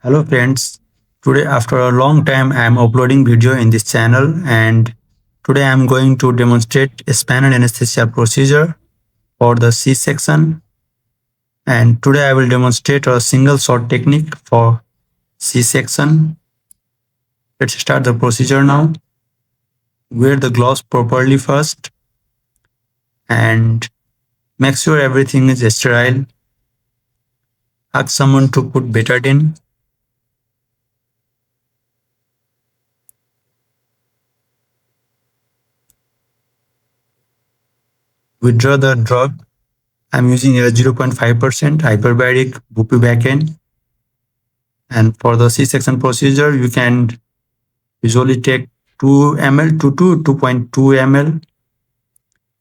Hello friends, today after a long time I am uploading video in this channel and today I am going to demonstrate a spinal anesthesia procedure for the C-section, and today I will demonstrate a single shot technique for C-section. Let's start the procedure now. Wear the gloves properly first and make sure everything is sterile. Ask someone to put betadine. Withdraw the drug. I'm using a 0.5% hyperbaric bupivacaine. And for the C-section procedure, you can usually take 2 ml to 2.2 ml.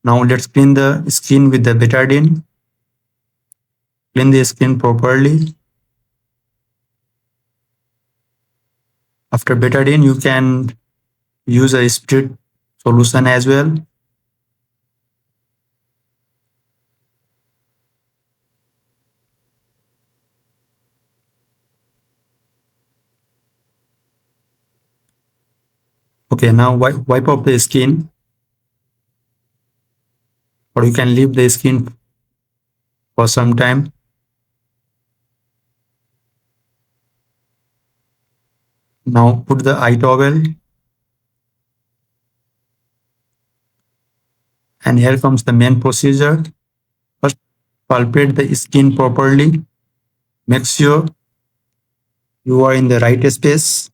Now let's clean the skin with the betadine. Clean the skin properly. After betadine, you can use a spirit solution as well. Okay, now wipe off the skin, or you can leave the skin for some time. Now put the eye towel, and here comes the main procedure. First, palpate the skin properly. Make sure you are in the right space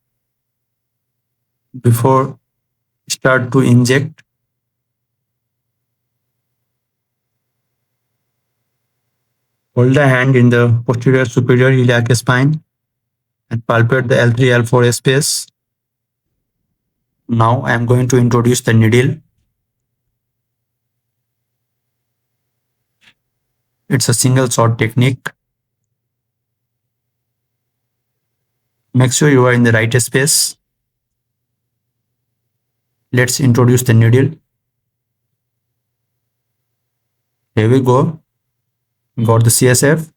before start to inject. Hold the hand in the posterior superior iliac spine and palpate the L3 L4 space. Now I am going to introduce the needle. It's a single shot technique. Make sure you are in the right space. Let's introduce the needle. Here we go. Got the CSF.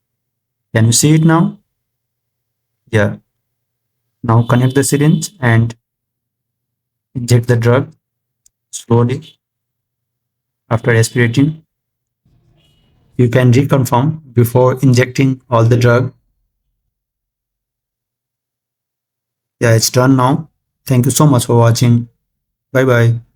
Can you see it now? Yeah. Now connect the syringe and inject the drug slowly. After aspirating, you can reconfirm before injecting all the drug. Yeah, it's done now. Thank you so much for watching. Bye bye.